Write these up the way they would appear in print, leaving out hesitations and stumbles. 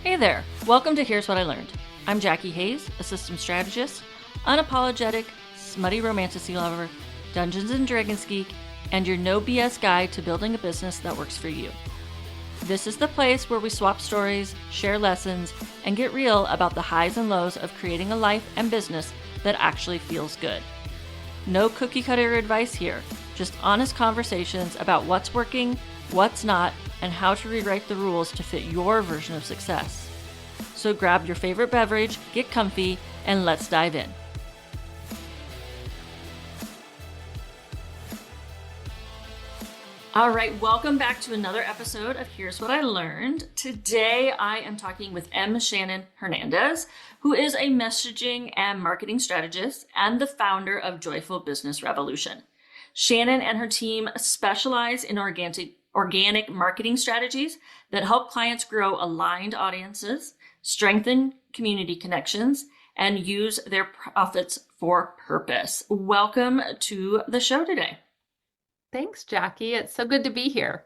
Hey there, welcome to Here's What I Learned. I'm Jackie Hayes, a systems strategist, unapologetic, smutty romantasy lover, Dungeons and Dragons geek, and your no BS guide to building a business that works for you. This is the place where we swap stories, share lessons, and get real about the highs and lows of creating a life and business that actually feels good. No cookie cutter advice here, just honest conversations about what's working, what's not, and how to rewrite the rules to fit your version of success. So grab your favorite beverage, get comfy, and let's dive in. All right, welcome back to another episode of Here's What I Learned. Today I am talking with Shannon Hernandez, who is a messaging and marketing strategist and the founder of Joyful Business Revolution. Shannon and her team specialize in organic marketing strategies that help clients grow aligned audiences, strengthen community connections, and use their profits for purpose. Welcome to the show today. Thanks, Jackie. It's so good to be here.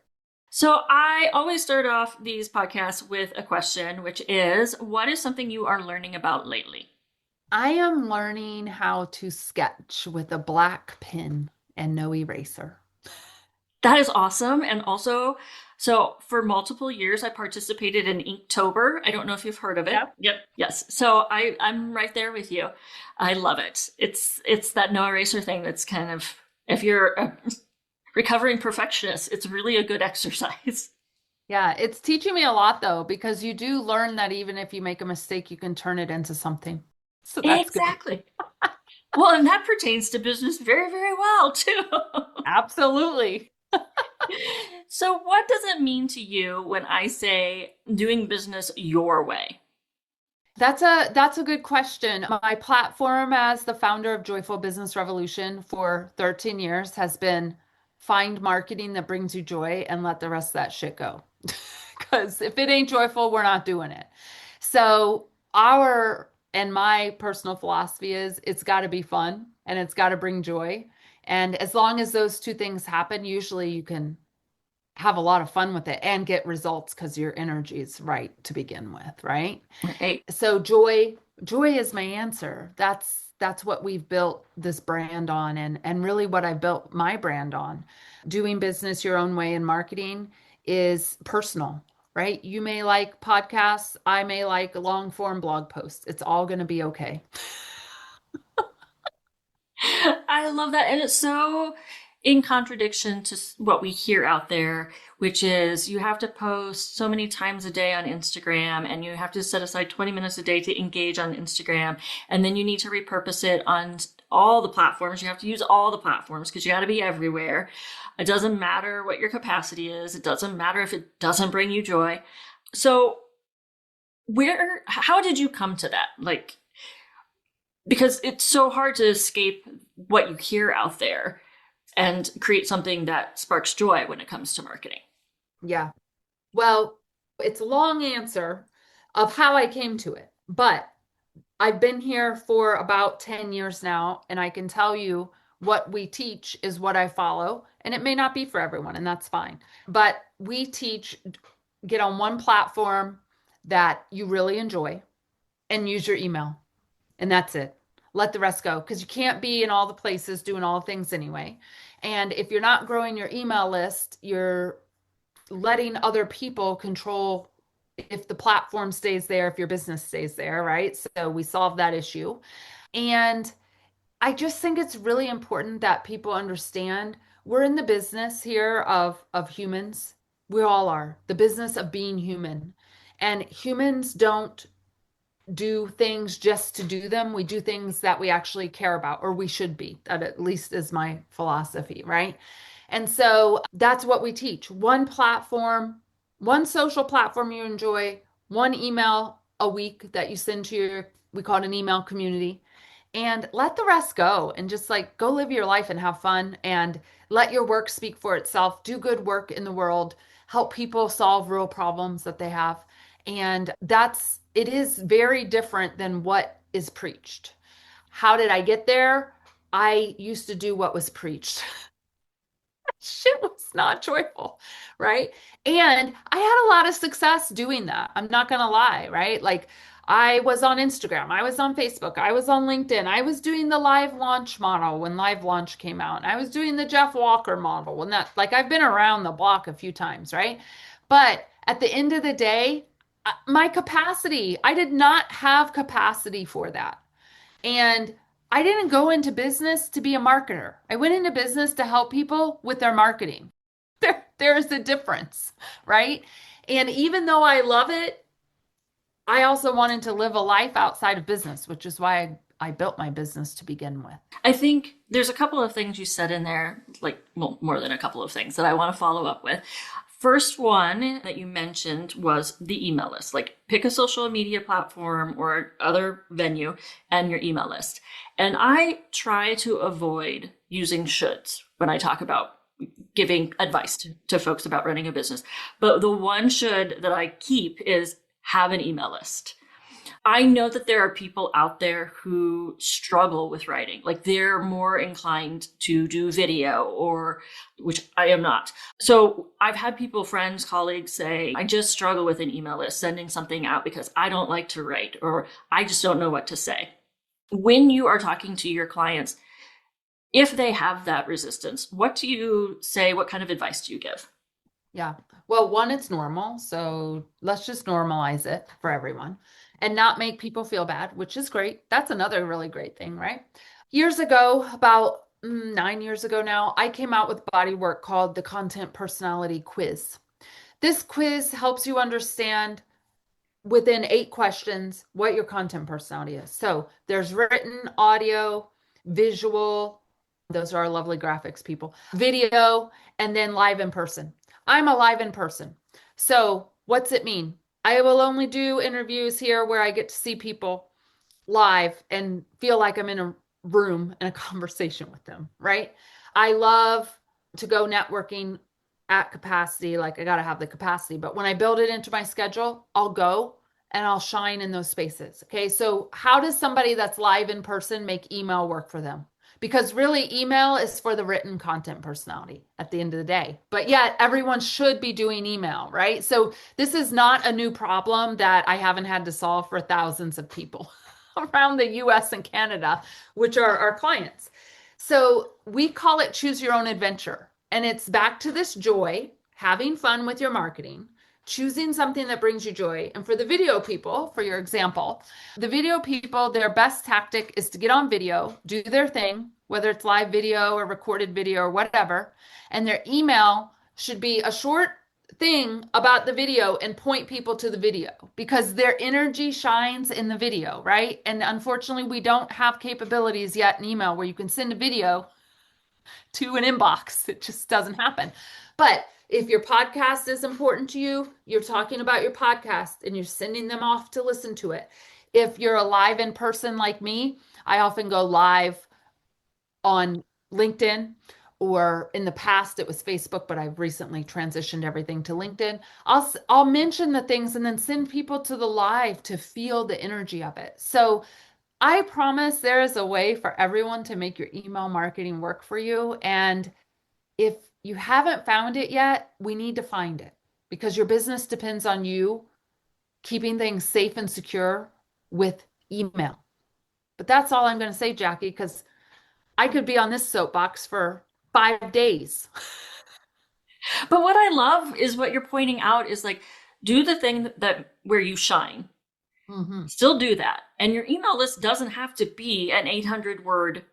So I always start off these podcasts with a question, which is, what is something you are learning about lately? I am learning how to sketch with a black pen and no eraser. That is awesome. And also, so for multiple years, I participated in Inktober. I don't know if you've heard of it. Yep. Yes. So I'm right there with you. I love it. It's that no eraser thing that's kind of, if you're a recovering perfectionist, it's really a good exercise. Yeah, it's teaching me a lot though, because you do learn that even if you make a mistake, you can turn it into something. So that's Exactly. Well, and that pertains to business very, very well too. Absolutely. So what does it mean to you when I say doing business your way? That's a good question. My platform as the founder of Joyful Business Revolution for 13 years has been find marketing that brings you joy and let the rest of that shit go. Because if it ain't joyful, we're not doing it. So our and my personal philosophy is it's got to be fun and it's got to bring joy. And as long as those two things happen, usually you can have a lot of fun with it and get results because your energy is right to begin with, right? Right. So joy is my answer. That's what we've built this brand on and really what I built my brand on. Doing business your own way in marketing is personal, right? You may like podcasts, I may like long form blog posts. It's all going to be okay. I love that. And it's so in contradiction to what we hear out there, which is you have to post so many times a day on Instagram and you have to set aside 20 minutes a day to engage on Instagram. And then you need to repurpose it on all the platforms. You have to use all the platforms because you got to be everywhere. It doesn't matter what your capacity is. It doesn't matter if it doesn't bring you joy. So how did you come to that? Like, because it's so hard to escape what you hear out there and create something that sparks joy when it comes to marketing. Yeah. Well, it's a long answer of how I came to it, but I've been here for about 10 years now, and I can tell you what we teach is what I follow. And it may not be for everyone, and that's fine. But we teach get on one platform that you really enjoy and use your email. And that's it. Let the rest go because you can't be in all the places doing all the things anyway. And if you're not growing your email list, you're letting other people control if the platform stays there, if your business stays there, right? So we solve that issue. And I just think it's really important that people understand we're in the business here of humans. We all are. The business of being human. And humans don't do things just to do them. We do things that we actually care about, or we should be. That at least is my philosophy, right? And so that's what we teach. One platform, one social platform you enjoy, one email a week that you send to your, we call it an email community, and let the rest go and just like go live your life and have fun and let your work speak for itself. Do good work in the world, help people solve real problems that they have. And it is very different than what is preached. How did I get there? I used to do what was preached. Shit was not joyful, right? And I had a lot of success doing that. I'm not gonna lie, right? Like I was on Instagram, I was on Facebook, I was on LinkedIn, I was doing the live launch model when live launch came out, and I was doing the Jeff Walker model when that, like I've been around the block a few times, right? But at the end of the day, my capacity, I did not have capacity for that. And I didn't go into business to be a marketer. I went into business to help people with their marketing. There is a difference, right? And even though I love it, I also wanted to live a life outside of business, which is why I built my business to begin with. I think there's a couple of things you said in there, like, well, more than a couple of things that I want to follow up with. First one that you mentioned was the email list. Like, pick a social media platform or other venue and your email list. And I try to avoid using shoulds when I talk about giving advice to folks about running a business. But the one should that I keep is have an email list. I know that there are people out there who struggle with writing. Like they're more inclined to do video or, which I am not. So I've had people, friends, colleagues say, I just struggle with an email list, sending something out because I don't like to write or I just don't know what to say. When you are talking to your clients, if they have that resistance, what do you say? What kind of advice do you give? Yeah. Well, one, it's normal. So let's just normalize it for everyone and not make people feel bad, which is great. That's another really great thing, right? Years ago, about 9 years ago now, I came out with body work called the Content Personality Quiz. This quiz helps you understand within 8 questions what your content personality is. So there's written, audio, visual. Those are our lovely graphics people, video, and then live in person. I'm a live in person. So what's it mean? I will only do interviews here where I get to see people live and feel like I'm in a room and a conversation with them, right? I love to go networking at capacity. Like I got to have the capacity, but when I build it into my schedule, I'll go and I'll shine in those spaces. Okay. So how does somebody that's live in person make email work for them? Because really email is for the written content personality at the end of the day. But yet everyone should be doing email, right? So this is not a new problem that I haven't had to solve for thousands of people around the US and Canada, which are our clients. So we call it choose your own adventure. And it's back to this joy, having fun with your marketing, choosing something that brings you joy. And for the video people, for your example, the video people, their best tactic is to get on video, do their thing, whether it's live video or recorded video or whatever. And their email should be a short thing about the video and point people to the video because their energy shines in the video, right? And unfortunately, we don't have capabilities yet in email where you can send a video to an inbox. It just doesn't happen. But if your podcast is important to you, you're talking about your podcast and you're sending them off to listen to it. If you're a live in person like me, I often go live on LinkedIn, or in the past it was Facebook, but I've recently transitioned everything to LinkedIn. I'll mention the things and then send people to the live to feel the energy of it. So I promise there is a way for everyone to make your email marketing work for you. And if you haven't found it yet, we need to find it because your business depends on you keeping things safe and secure with email. But that's all I'm going to say, Jackie, because I could be on this soapbox for 5 days. But what I love is what you're pointing out is like, do the thing that where you shine. Mm-hmm. Still do that. And your email list doesn't have to be an 800 word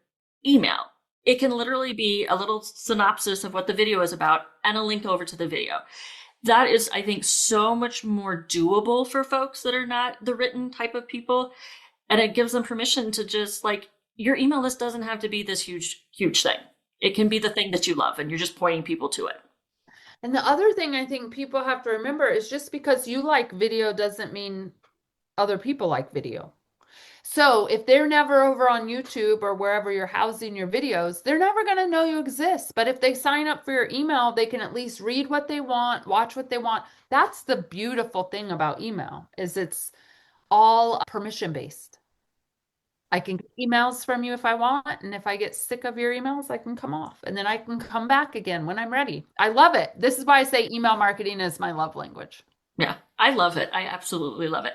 email. It can literally be a little synopsis of what the video is about and a link over to the video. That is, I think, so much more doable for folks that are not the written type of people. And it gives them permission to just like, your email list doesn't have to be this huge, huge thing. It can be the thing that you love and you're just pointing people to it. And the other thing I think people have to remember is just because you like video doesn't mean other people like video. So if they're never over on YouTube or wherever you're housing your videos, they're never going to know you exist. But if they sign up for your email, they can at least read what they want, watch what they want. That's the beautiful thing about email is it's all permission based. I can get emails from you if I want. And if I get sick of your emails, I can come off and then I can come back again when I'm ready. I love it. This is why I say email marketing is my love language. Yeah, I love it. I absolutely love it.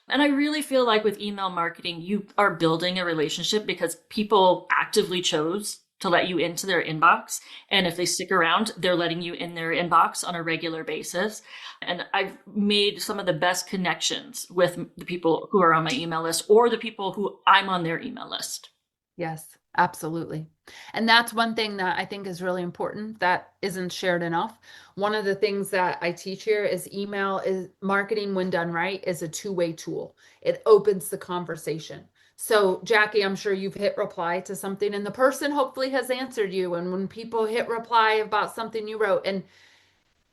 And I really feel like with email marketing, you are building a relationship because people actively chose to let you into their inbox. And if they stick around, they're letting you in their inbox on a regular basis. And I've made some of the best connections with the people who are on my email list or the people who I'm on their email list. Yes, absolutely. And that's one thing that I think is really important that isn't shared enough. One of the things that I teach here is email is marketing when done right is a two-way tool. It opens the conversation. So, Jackie, I'm sure you've hit reply to something and the person hopefully has answered you. And when people hit reply about something you wrote, and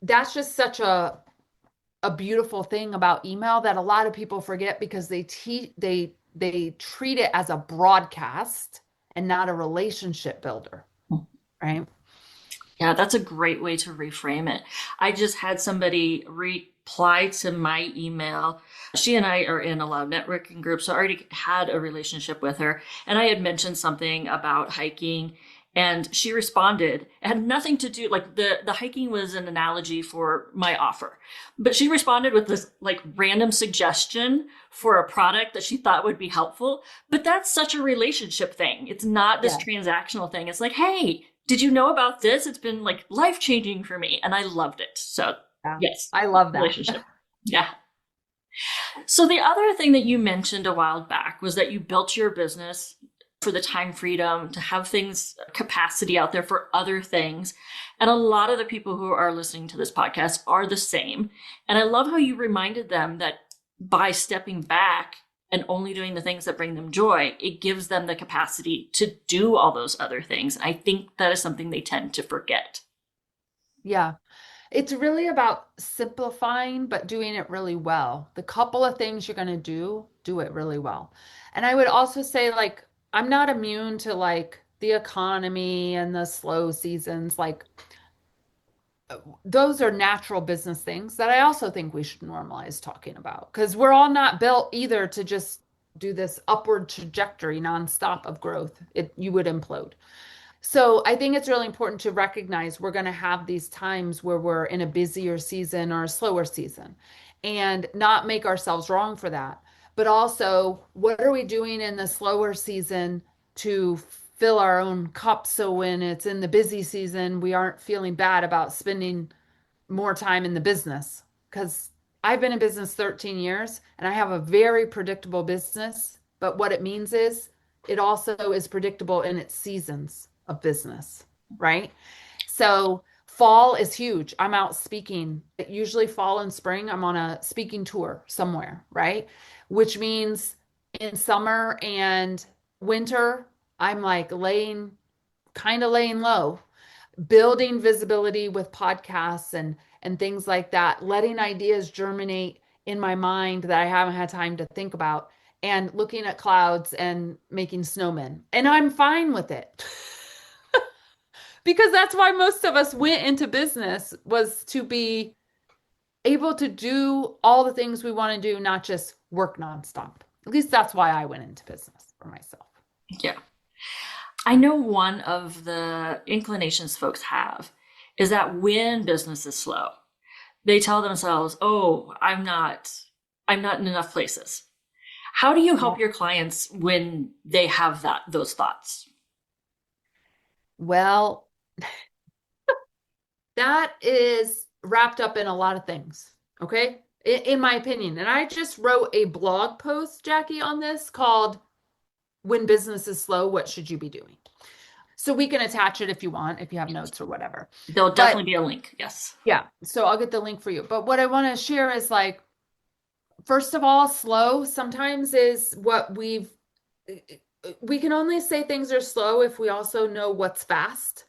that's just such a beautiful thing about email that a lot of people forget because they treat it as a broadcast and not a relationship builder, right? Yeah, that's a great way to reframe it. I just had somebody reply to my email. She and I are in a lot of networking groups, so I already had a relationship with her. And I had mentioned something about hiking, and she responded. It had nothing to do, like the hiking was an analogy for my offer. But she responded with this like random suggestion for a product that she thought would be helpful. But that's such a relationship thing. It's not this Yeah. transactional thing. It's like, hey, did you know about this? It's been like life changing for me and I loved it. So, Yeah. yes, I love that. relationship. Yeah. So, the other thing that you mentioned a while back was that you built your business for the time freedom to have things, capacity out there for other things. And a lot of the people who are listening to this podcast are the same. And I love how you reminded them that by stepping back and only doing the things that bring them joy, it gives them the capacity to do all those other things. And I think that is something they tend to forget. Yeah. It's really about simplifying, but doing it really well. The couple of things you're going to do it really well. And I would also say, like, I'm not immune to like the economy and the slow seasons. Like, those are natural business things that I also think we should normalize talking about because we're all not built either to just do this upward trajectory nonstop of growth. You would implode. So I think it's really important to recognize we're going to have these times where we're in a busier season or a slower season and not make ourselves wrong for that. But also, what are we doing in the slower season to fill our own cup so when it's in the busy season, we aren't feeling bad about spending more time in the business? Because I've been in business 13 years and I have a very predictable business. But what it means is it also is predictable in its seasons of business, right? So fall is huge. I'm out speaking. Usually fall and spring, I'm on a speaking tour somewhere, right? Which means in summer and winter, I'm like laying low, building visibility with podcasts and things like that, letting ideas germinate in my mind that I haven't had time to think about, and looking at clouds and making snowmen. And I'm fine with it. Because that's why most of us went into business was to be able to do all the things we want to do, not just work nonstop. At least that's why I went into business for myself. Yeah. I know one of the inclinations folks have is that when business is slow, they tell themselves, "Oh, I'm not in enough places." How do you Yeah. help your clients when they have those thoughts? Well, that is wrapped up in a lot of things, okay? In my opinion. And I just wrote a blog post, Jackie, on this called When Business is Slow, What Should You Be Doing? So we can attach it if you want, if you have notes or whatever. There'll But definitely be a link. Yes. yeah, so I'll get the link for you. But what I want to share is like, first of all, slow sometimes is what we can only say things are slow if we also know what's fast.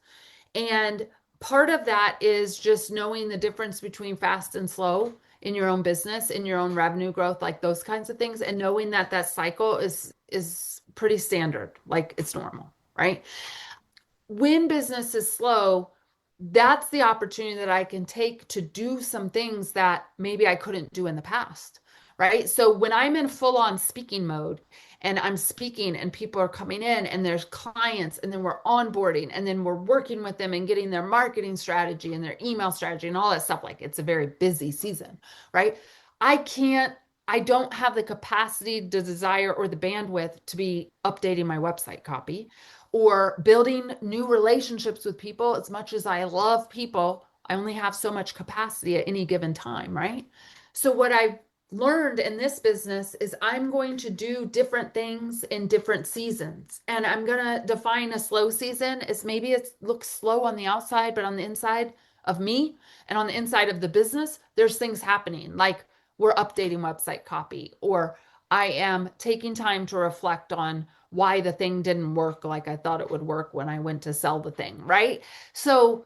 And part of that is just knowing the difference between fast and slow in your own business, in your own revenue growth, like those kinds of things, and knowing that that cycle is pretty standard, like it's normal, right? When business is slow, that's the opportunity that I can take to do some things that maybe I couldn't do in the past, right? So when I'm in full on speaking mode and I'm speaking and people are coming in and there's clients and then we're onboarding and then we're working with them and getting their marketing strategy and their email strategy and all that stuff, like it's a very busy season, right? I can't, I don't have the capacity, the desire, or the bandwidth to be updating my website copy or building new relationships with people. As much as I love people, I only have so much capacity at any given time, right? So what I've learned in this business is I'm going to do different things in different seasons. And I'm going to define a slow season as maybe it looks slow on the outside, but on the inside of me and on the inside of the business, there's things happening like we're updating website copy, or I am taking time to reflect on why the thing didn't work like I thought it would work when I went to sell the thing, right? So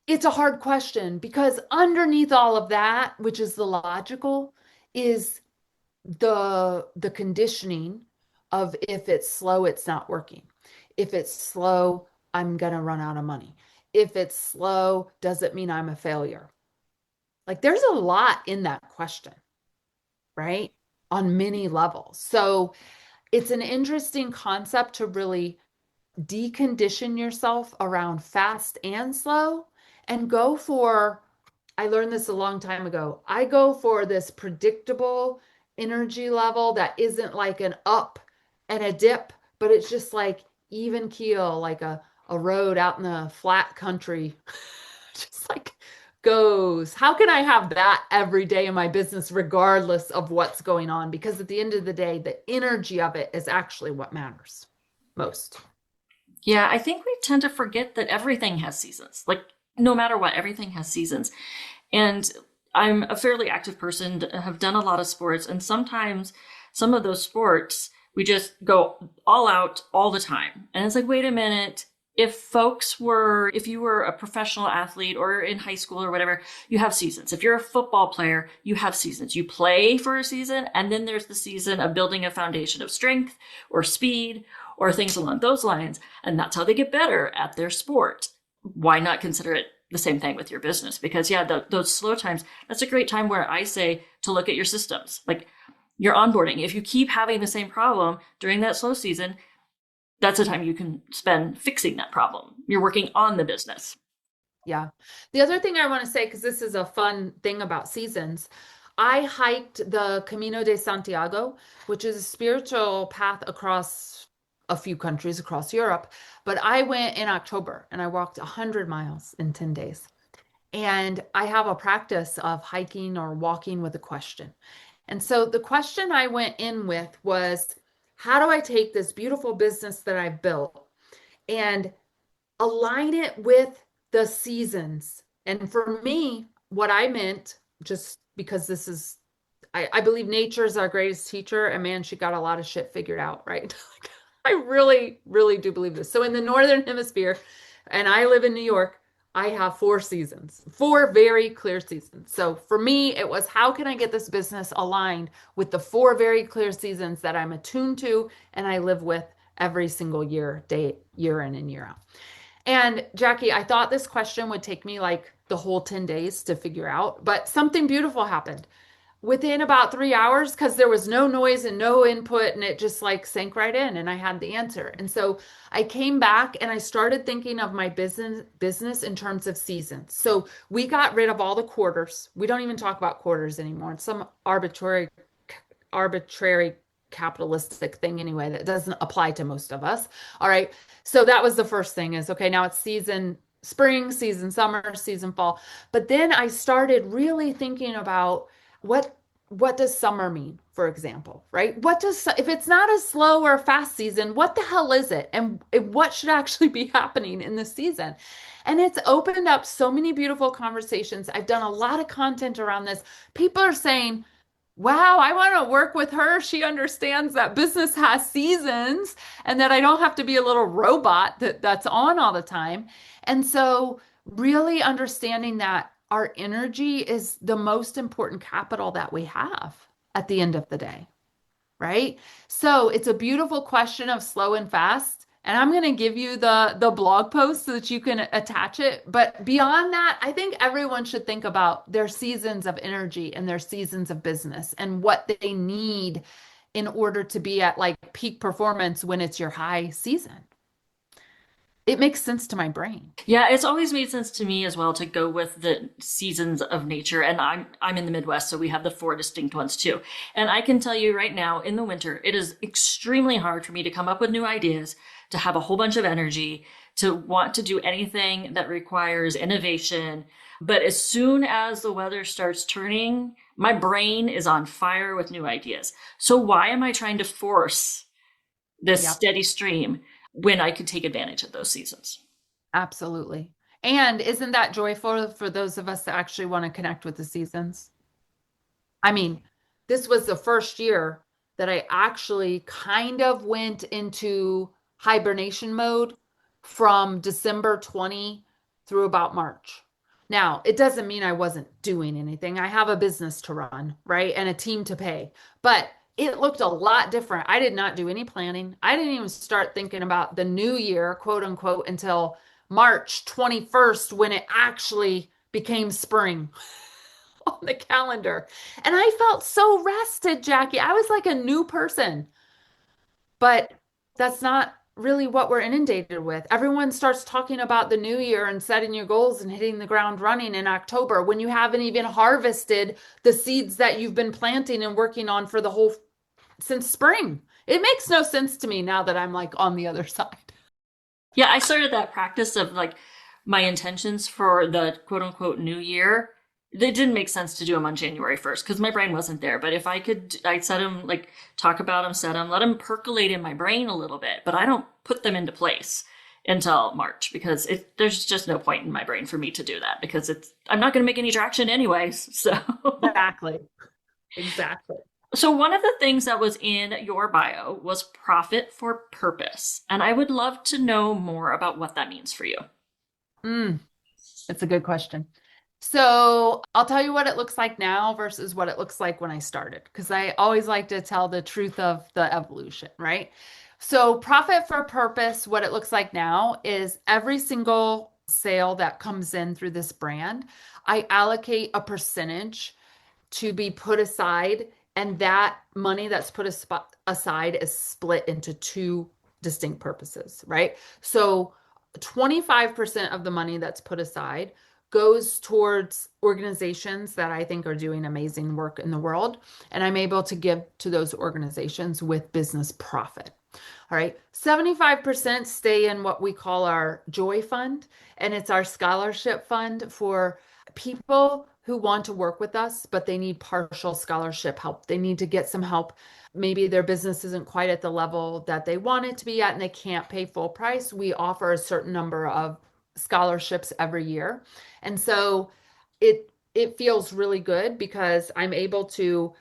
it's a hard question because underneath all of that, which is the logical, is the conditioning of if it's slow, it's not working. If it's slow, I'm gonna run out of money. If it's slow, does it mean I'm a failure? Like there's a lot in that question, right? On many levels. So it's an interesting concept to really decondition yourself around fast and slow and go for, I learned this a long time ago. I go for this predictable energy level that isn't like an up and a dip, but it's just like even keel, like a road out in the flat country, just like goes. How can I have that every day in my business, regardless of what's going on? Because at the end of the day, the energy of it is actually what matters most. Yeah, I think we tend to forget that everything has seasons. Like, no matter what, everything has seasons. And I'm a fairly active person, have done a lot of sports, and sometimes some of those sports, we just go all out all the time. And it's like, wait a minute. If you were a professional athlete or in high school or whatever, you have seasons. If you're a football player, you have seasons. You play for a season, and then there's the season of building a foundation of strength or speed or things along those lines. And that's how they get better at their sport. Why not consider it the same thing with your business? Because yeah, those slow times, that's a great time where I say to look at your systems, like your onboarding. If you keep having the same problem during that slow season, that's the time you can spend fixing that problem. You're working on the business. Yeah. The other thing I want to say, because this is a fun thing about seasons, I hiked the Camino de Santiago, which is a spiritual path across a few countries across Europe. But I went in October and I walked 100 miles in 10 days. And I have a practice of hiking or walking with a question. And so the question I went in with was, how do I take this beautiful business that I've built and align it with the seasons? And for me, what I meant, just because this is, I believe nature is our greatest teacher, and man, she got a lot of shit figured out, right? I really, really do believe this. So in the Northern Hemisphere, and I live in New York, I have 4 seasons, 4 very clear seasons. So for me, it was how can I get this business aligned with the 4 very clear seasons that I'm attuned to and I live with every single year, day, year in and year out. And Jackie, I thought this question would take me like the whole 10 days to figure out, but something beautiful happened within about 3 hours because there was no noise and no input and it just like sank right in and I had the answer. And so I came back and I started thinking of my business in terms of seasons. So we got rid of all the quarters. We don't even talk about quarters anymore. It's some arbitrary capitalistic thing anyway that doesn't apply to most of us. All right. So that was the first thing is okay, now it's season spring, season summer, season fall. But then I started really thinking about what what does summer mean, for example, right? What does if it's not a slow or a fast season, what the hell is it? And what should actually be happening in this season? And it's opened up so many beautiful conversations. I've done a lot of content around this. People are saying, wow, I want to work with her. She understands that business has seasons and that I don't have to be a little robot that's on all the time. And so, really understanding that our energy is the most important capital that we have at the end of the day, right? So, it's a beautiful question of slow and fast. And I'm going to give you the blog post so that you can attach it. But beyond that, I think everyone should think about their seasons of energy and their seasons of business and what they need in order to be at like peak performance when it's your high season. It makes sense to my brain. Yeah, it's always made sense to me as well to go with the seasons of nature. And I'm in the Midwest, so we have the four distinct ones too. And I can tell you right now, in the winter, it is extremely hard for me to come up with new ideas, to have a whole bunch of energy, to want to do anything that requires innovation. But as soon as the weather starts turning, my brain is on fire with new ideas. So why am I trying to force this Yep, steady stream when I could take advantage of those seasons? absolutely. And isn't that joyful for those of us that actually want to connect with the seasons? I mean, this was the first year that I actually kind of went into hibernation mode from December 20 through about March. Now, it doesn't mean I wasn't doing anything. I have a business to run, right? And a team to pay. But it looked a lot different. I did not do any planning. I didn't even start thinking about the new year, quote unquote, until March 21st when it actually became spring on the calendar. And I felt so rested, Jackie. I was like a new person. But that's not really what we're inundated with. Everyone starts talking about the new year and setting your goals and hitting the ground running in October when you haven't even harvested the seeds that you've been planting and working on for the whole since spring. It makes no sense to me now that I'm like on the other side. Yeah, I started that practice of like my intentions for the quote unquote new year. It didn't make sense to do them on January 1st because my brain wasn't there. But if I could, I'd set them, like talk about them, set them, let them percolate in my brain a little bit. But I don't put them into place until March because there's just no point in my brain for me to do that because I'm not going to make any traction anyways. So. Exactly. Exactly. So, one of the things that was in your bio was profit for purpose. And I would love to know more about what that means for you. Mm, it's a good question. So I'll tell you what it looks like now versus what it looks like when I started, because I always like to tell the truth of the evolution, right? So, profit for purpose, what it looks like now is every single sale that comes in through this brand, I allocate a percentage to be put aside, and that money that's put aside is split into two distinct purposes, right? So 25% of the money that's put aside goes towards organizations that I think are doing amazing work in the world, and I'm able to give to those organizations with business profit. All right. 75% stay in what we call our joy fund, and it's our scholarship fund for people who want to work with us, but they need partial scholarship help. They need to get some help. Maybe their business isn't quite at the level that they want it to be at and they can't pay full price. We offer a certain number of scholarships every year. And so it feels really good because I'm able to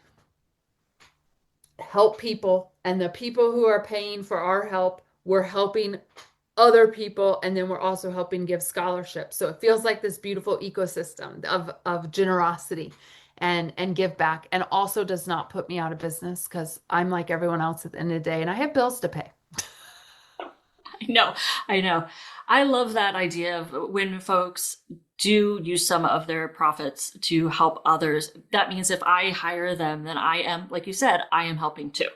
help people, and the people who are paying for our help, we're helping other people, and then we're also helping give scholarships. So it feels like this beautiful ecosystem of generosity and give back, and also does not put me out of business because I'm like everyone else at the end of the day and I have bills to pay. I know, I know. I love that idea of when folks do use some of their profits to help others. That means if I hire them, then I am, like you said, I am helping too.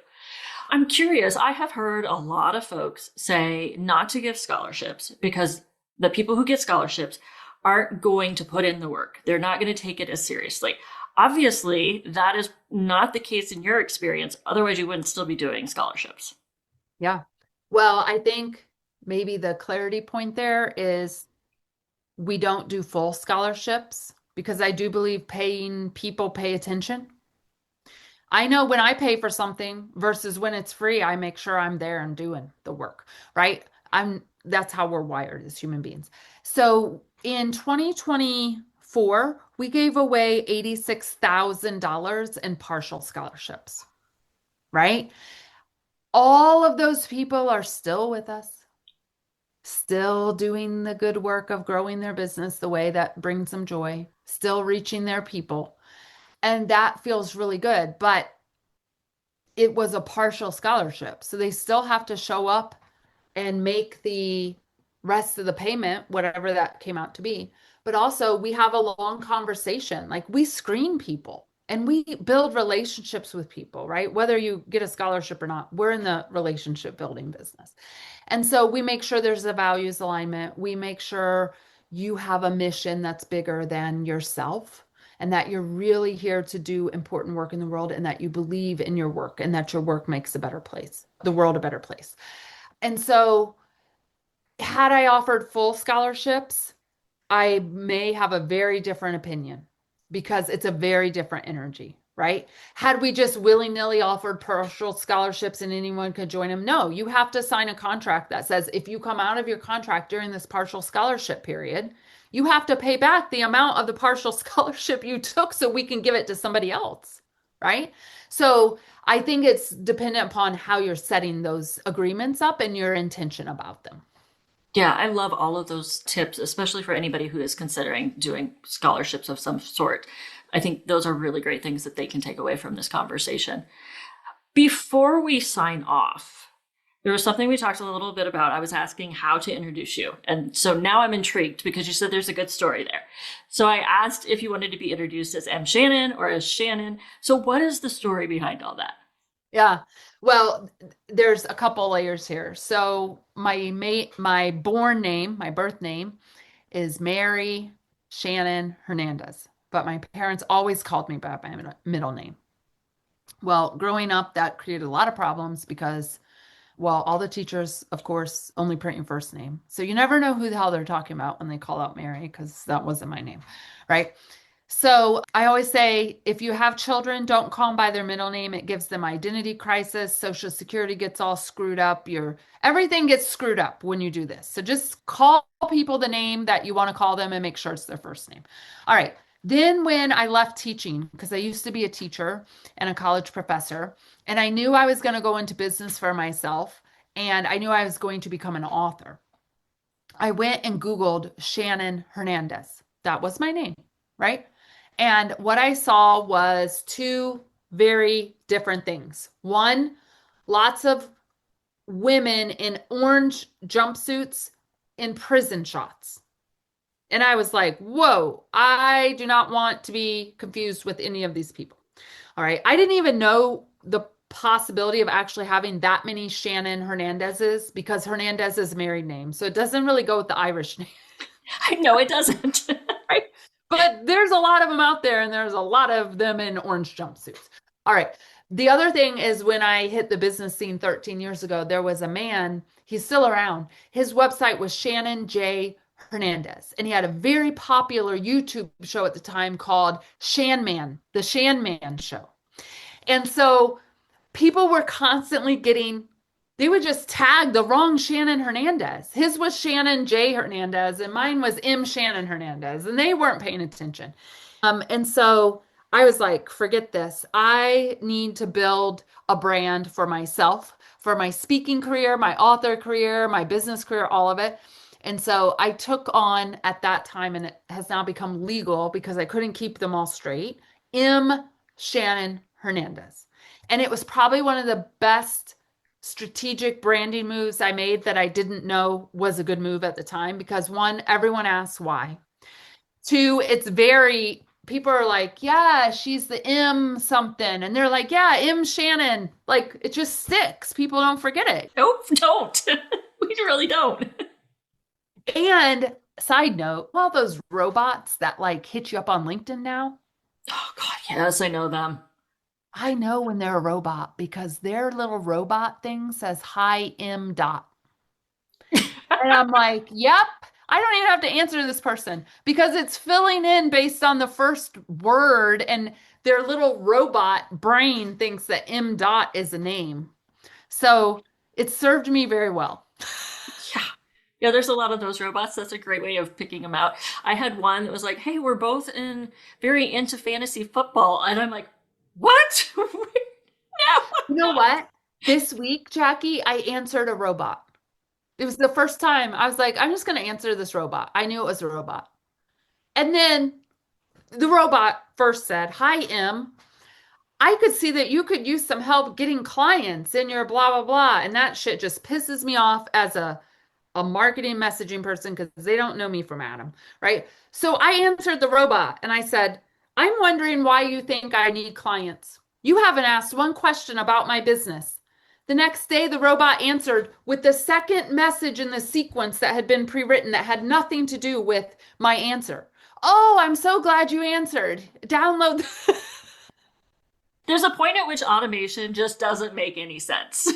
I'm curious. I have heard a lot of folks say not to give scholarships because the people who get scholarships aren't going to put in the work. They're not going to take it as seriously. Obviously, that is not the case in your experience. Otherwise, you wouldn't still be doing scholarships. Yeah. Well, I think maybe the clarity point there is we don't do full scholarships because I do believe paying people pay attention. I know when I pay for something versus when it's free, I make sure I'm there and doing the work, right? That's how we're wired as human beings. So in 2024, we gave away $86,000 in partial scholarships, right? All of those people are still with us, still doing the good work of growing their business the way that brings them joy, still reaching their people. And that feels really good. But it was a partial scholarship. So they still have to show up and make the rest of the payment, whatever that came out to be. But also, we have a long conversation. Like we screen people and we build relationships with people, right? Whether you get a scholarship or not, we're in the relationship building business. And so we make sure there's a values alignment. We make sure you have a mission that's bigger than yourself and that you're really here to do important work in the world and that you believe in your work and that your work makes a better place, the world a better place. And so, had I offered full scholarships, I may have a very different opinion because it's a very different energy, right? Had we just willy-nilly offered partial scholarships and anyone could join them, no, you have to sign a contract that says if you come out of your contract during this partial scholarship period, you have to pay back the amount of the partial scholarship you took so we can give it to somebody else, right? So I think it's dependent upon how you're setting those agreements up and your intention about them. Yeah, I love all of those tips, especially for anybody who is considering doing scholarships of some sort. I think those are really great things that they can take away from this conversation. Before we sign off, there was something we talked a little bit about. I was asking how to introduce you. And so now I'm intrigued because you said there's a good story there. So I asked if you wanted to be introduced as M. Shannon or as Shannon. So what is the story behind all that? Yeah. Well, there's a couple layers here. So my born name, my birth name is Mary Shannon Hernandez, but my parents always called me by my middle name. Well, growing up, that created a lot of problems because, well, all the teachers, of course, only print your first name. So you never know who the hell they're talking about when they call out Mary because that wasn't my name, right? So I always say if you have children, don't call them by their middle name. It gives them identity crisis. Social Security gets all screwed up. Your everything gets screwed up when you do this. So just call people the name that you want to call them and make sure it's their first name. All right. Then when I left teaching, because I used to be a teacher and a college professor, and I knew I was going to go into business for myself, and I knew I was going to become an author. I went and Googled Shannon Hernandez. That was my name, right? And what I saw was two very different things. One, lots of women in orange jumpsuits in prison shots. And I was like, whoa, I do not want to be confused with any of these people. All right. I didn't even know the possibility of actually having that many Shannon Hernandezes because Hernandez is a married name. So it doesn't really go with the Irish name. I know it doesn't. Right? But there's a lot of them out there, and there's a lot of them in orange jumpsuits. All right. The other thing is when I hit the business scene 13 years ago, there was a man, he's still around. His website was Shannon J. Hernandez, and he had a very popular YouTube show at the time called Shan Man, the Shan Man Show. And so people were constantly getting, they would just tag the wrong Shannon Hernandez. His was Shannon J. Hernandez, and mine was M. Shannon Hernandez, and they weren't paying attention. And so I was like, forget this. I need to build a brand for myself, for my speaking career, my author career, my business career, all of it. And so I took on at that time, and it has now become legal because I couldn't keep them all straight, M. Shannon Hernandez. And it was probably one of the best strategic branding moves I made that I didn't know was a good move at the time because one, everyone asks why. Two, it's very, people are like, yeah, she's the M something. And they're like, yeah, M Shannon. Like it just sticks. People don't forget it. Nope, don't. We really don't. And side note, all those robots that like hit you up on LinkedIn now, Oh, God, yes, I know them. I know when they're a robot because their little robot thing says hi M dot. And I'm like, yep, I don't even have to answer this person because it's filling in based on the first word, and their little robot brain thinks that M dot is a name. So it served me very well. Yeah. Yeah, there's a lot of those robots. That's a great way of picking them out. I had one that was like, hey, we're both very into fantasy football. And I'm like, what? No. You know what? This week, Jackie, I answered a robot. It was the first time I was like, I'm just going to answer this robot. I knew it was a robot. And then the robot first said, hi, M. I could see that you could use some help getting clients in your blah, blah, blah. And that shit just pisses me off as a marketing messaging person because they don't know me from Adam, right? So I answered the robot and I said, I'm wondering why you think I need clients. You haven't asked one question about my business. The next day, the robot answered with the second message in the sequence that had been pre written that had nothing to do with my answer. Oh, I'm so glad you answered. Download. There's a point at which automation just doesn't make any sense.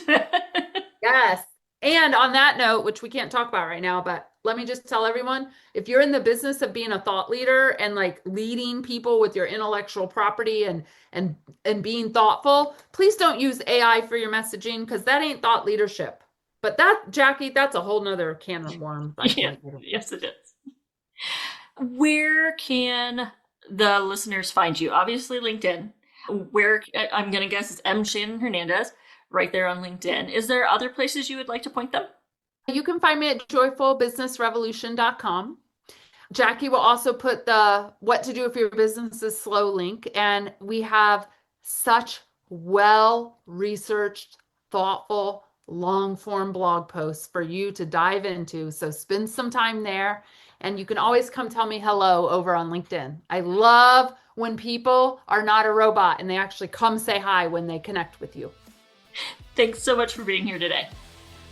Yes. And on that note, which we can't talk about right now, but let me just tell everyone, if you're in the business of being a thought leader and like leading people with your intellectual property and being thoughtful, please don't use AI for your messaging because that ain't thought leadership. But that, Jackie, that's a whole nother can of worms. Yeah, yes, it is. Where can the listeners find you? Obviously, LinkedIn. Where I'm going to guess it's M. Shannon Hernandez right there on LinkedIn. Is there other places you would like to point them? You can find me at joyfulbusinessrevolution.com. Jackie will also put the what to do if your business is slow link. And we have such well-researched, thoughtful, long-form blog posts for you to dive into. So spend some time there. And you can always come tell me hello over on LinkedIn. I love when people are not a robot and they actually come say hi when they connect with you. Thanks so much for being here today.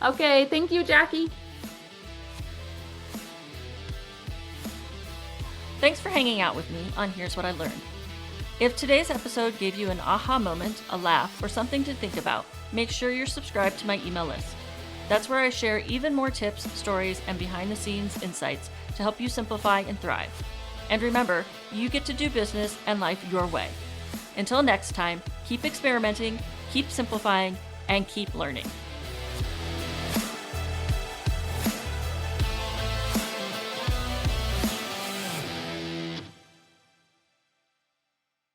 Okay, thank you, Jackie. Thanks for hanging out with me on Here's What I Learned. If today's episode gave you an aha moment, a laugh, or something to think about, make sure you're subscribed to my email list. That's where I share even more tips, stories, and behind-the-scenes insights to help you simplify and thrive. And remember, you get to do business and life your way. Until next time, keep experimenting, keep simplifying, and keep learning.